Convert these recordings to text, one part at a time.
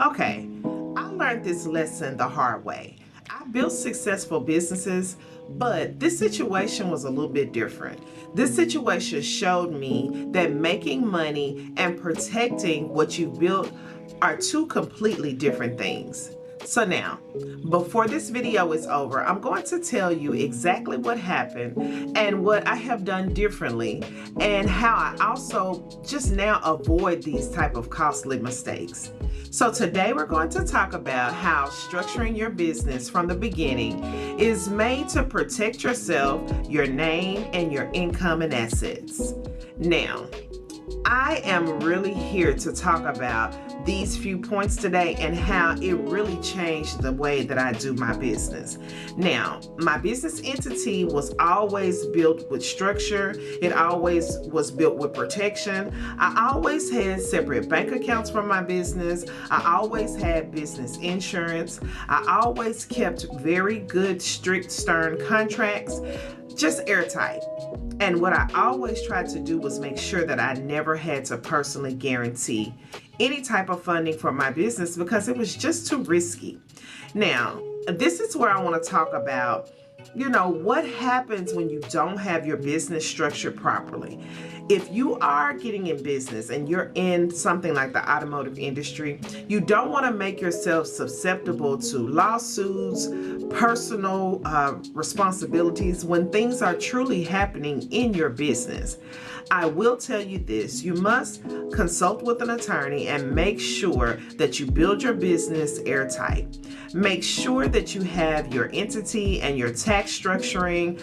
Okay, I learned this lesson the hard way. I built successful businesses, but this situation was a little bit different. This situation showed me that making money and protecting what you built are two completely different things. So now, before this video is over, I'm going to tell you exactly what happened and what I have done differently and how I also just now avoid these type of costly mistakes. So today we're going to talk about how structuring your business from the beginning is made to protect yourself, your name, and your income and assets. Now, I am really here to talk about these few points today and how it really changed the way that I do my business. Now, my business entity was always built with structure. It always was built with protection. I always had separate bank accounts for my business. I always had business insurance. I always kept very good, strict, stern contracts, just airtight. And what I always tried to do was make sure that I never had to personally guarantee any type of funding for my business because it was just too risky. Now, this is where I want to talk about, what happens when you don't have your business structured properly. If you are getting in business and you're in something like the automotive industry, you don't want to make yourself susceptible to lawsuits, personal responsibilities when things are truly happening in your business. I will tell you this, you must consult with an attorney and make sure that you build your business airtight. Make sure that you have your entity and your tax structuring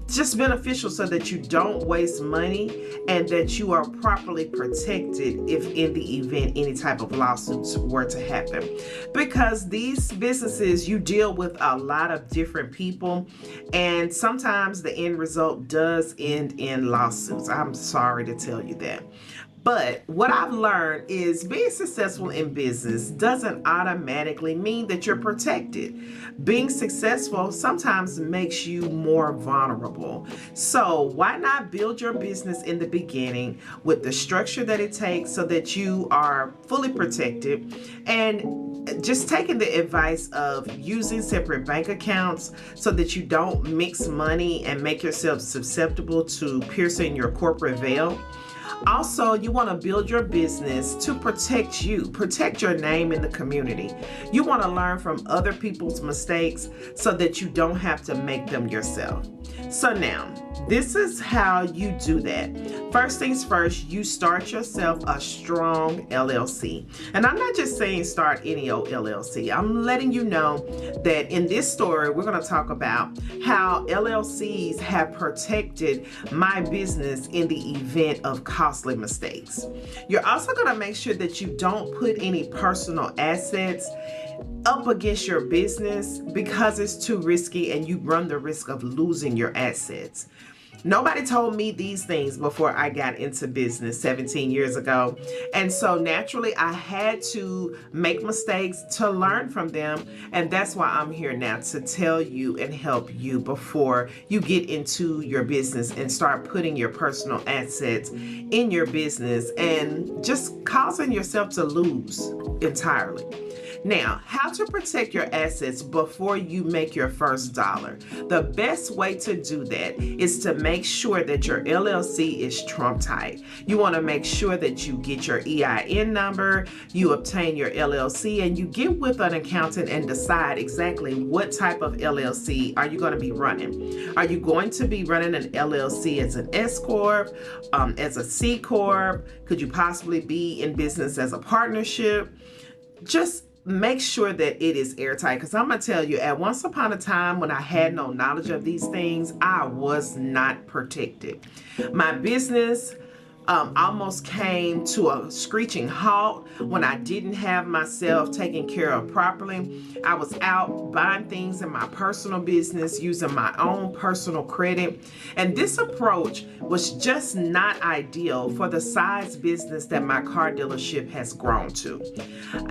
just beneficial so that you don't waste money and that you are properly protected if in the event any type of lawsuits were to happen. Because these businesses, you deal with a lot of different people and sometimes the end result does end in lawsuits. I'm sorry to tell you that. But what I've learned is being successful in business doesn't automatically mean that you're protected. Being successful sometimes makes you more vulnerable. So why not build your business in the beginning with the structure that it takes so that you are fully protected, and just taking the advice of using separate bank accounts so that you don't mix money and make yourself susceptible to piercing your corporate veil. Also, you want to build your business to protect you, protect your name in the community. You want to learn from other people's mistakes so that you don't have to make them yourself. So now, this is how you do that. First things first, you start yourself a strong LLC. And I'm not just saying start any old LLC. I'm letting you know that in this story, we're going to talk about how LLCs have protected my business in the event of costly mistakes. You're also going to make sure that you don't put any personal assets up against your business because it's too risky and you run the risk of losing your assets. Nobody told me these things before I got into business 17 years ago. And so naturally, I had to make mistakes to learn from them. And that's why I'm here now to tell you and help you before you get into your business and start putting your personal assets in your business and just causing yourself to lose entirely. Now, how to protect your assets before you make your first dollar. The best way to do that is to make sure that your LLC is trump tight. You want to make sure that you get your EIN number, you obtain your LLC, and you get with an accountant and decide exactly what type of LLC are you going to be running. Are you going to be running an LLC as an S Corp, as a C Corp? Could you possibly be in business as a partnership? Just make sure that it is airtight, because I'm going to tell you, at once upon a time when I had no knowledge of these things, I was not protected. My business almost came to a screeching halt when I didn't have myself taken care of properly. I was out buying things in my personal business using my own personal credit. And this approach was just not ideal for the size business that my car dealership has grown to.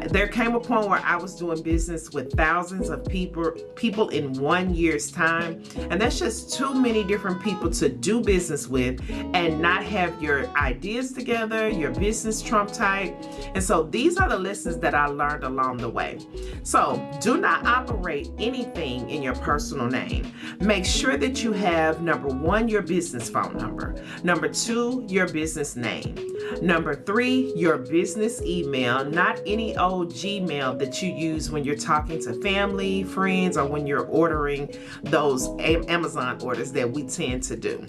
There came a point where I was doing business with thousands of people in 1 year's time. And that's just too many different people to do business with and not have your ideas together, your business trump type. And so these are the lessons that I learned along the way. So do not operate anything in your personal name. Make sure that you have, number one, your business phone number. Number two, your business name. Number three, your business email, not any old Gmail that you use when you're talking to family, friends, or when you're ordering those Amazon orders that we tend to do.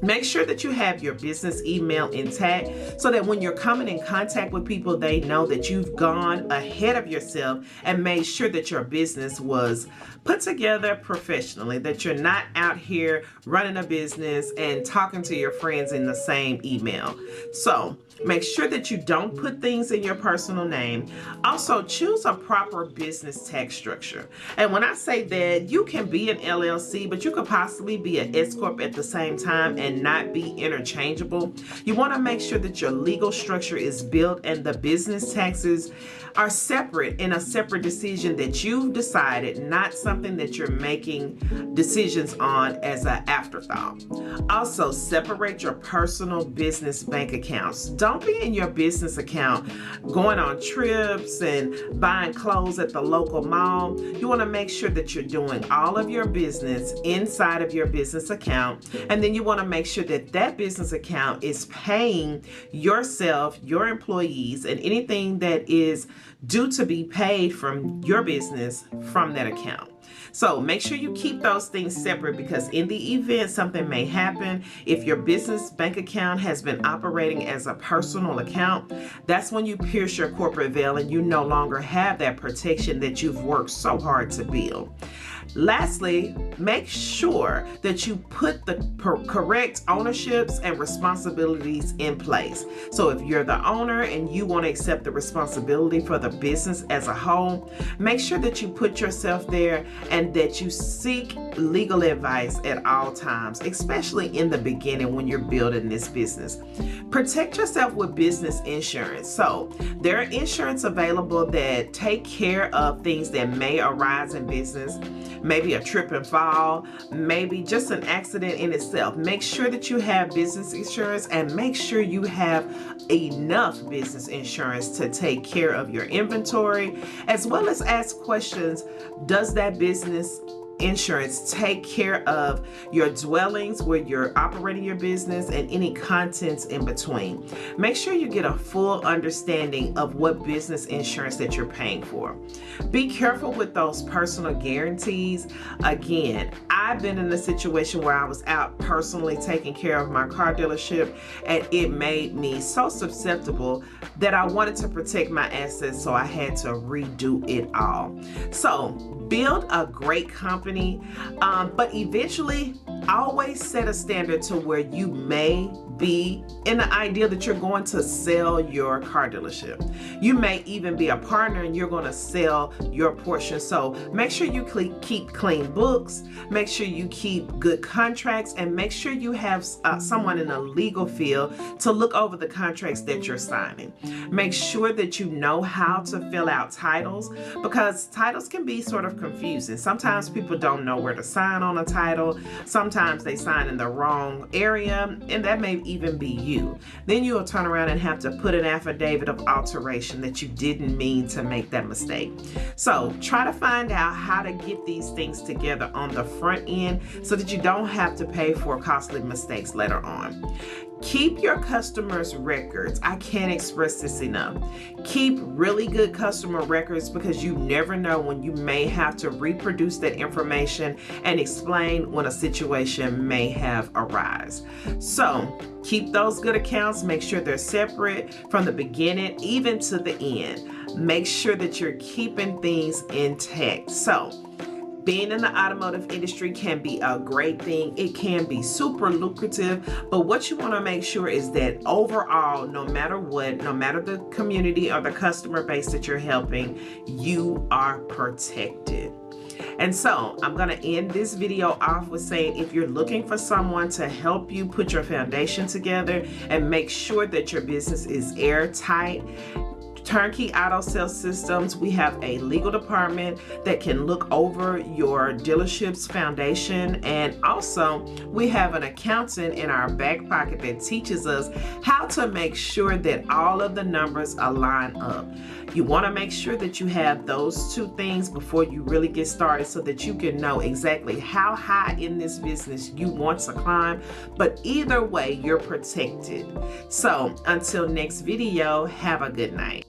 Make sure that you have your business email intact so that when you're coming in contact with people, they know that you've gone ahead of yourself and made sure that your business was put together professionally, that you're not out here running a business and talking to your friends in the same email. So make sure that you don't put things in your personal name. Also, choose a proper business tax structure. And when I say that, you can be an LLC, but you could possibly be an S Corp at the same time and not be interchangeable. You want to make sure that your legal structure is built and the business taxes are separate in a separate decision that you've decided, not something that you're making decisions on as an afterthought. Also, separate your personal business bank accounts. Don't be in your business account going on trips and buying clothes at the local mall. You want to make sure that you're doing all of your business inside of your business account, and then you want to make sure that that business account is paying yourself, your employees, and anything that is due to be paid from your business from that account. So make sure you keep those things separate, because in the event something may happen, if your business bank account has been operating as a personal account, that's when you pierce your corporate veil and you no longer have that protection that you've worked so hard to build. Lastly, make sure that you put the correct ownerships and responsibilities in place. So if you're the owner and you want to accept the responsibility for the business as a whole, make sure that you put yourself there and that you seek legal advice at all times, especially in the beginning when you're building this business. Protect yourself with business insurance. So there are insurance available that take care of things that may arise in business. Maybe a trip and fall, maybe just an accident in itself. Make sure that you have business insurance, and make sure you have enough business insurance to take care of your inventory, as well as ask questions. Does that business insurance take care of your dwellings where you're operating your business and any contents in between? Make sure you get a full understanding of what business insurance that you're paying for. Be careful with those personal guarantees. Again, I've been in a situation where I was out personally taking care of my car dealership, and it made me so susceptible that I wanted to protect my assets, so I had to redo it all. So build a great company, but eventually always set a standard to where you may be in the idea that you're going to sell your car dealership. You may even be a partner and you're going to sell your portion. So make sure you keep clean books, make sure you keep good contracts, and make sure you have someone in a legal field to look over the contracts that you're signing. Make sure that you know how to fill out titles, because titles can be sort of confusing. Sometimes people don't know where to sign on a title. Sometimes they sign in the wrong area, and that may even be you. Then you'll turn around and have to put an affidavit of alteration that you didn't mean to make that mistake. So try to find out how to get these things together on the front end so that you don't have to pay for costly mistakes later on. Keep your customers' records. I can't express this enough. Keep really good customer records, because you never know when you may have to reproduce that information and explain when a situation may have arisen. So keep those good accounts. Make sure they're separate from the beginning even to the end. Make sure that you're keeping things intact. So being in the automotive industry can be a great thing. It can be super lucrative, but what you want to make sure is that overall, no matter what, no matter the community or the customer base that you're helping, you are protected. And so I'm going to end this video off with saying, if you're looking for someone to help you put your foundation together and make sure that your business is airtight, Turnkey Auto Sales Systems, we have a legal department that can look over your dealership's foundation, and also we have an accountant in our back pocket that teaches us how to make sure that all of the numbers align up. You want to make sure that you have those two things before you really get started so that you can know exactly how high in this business you want to climb, but either way you're protected. So until next video, have a good night.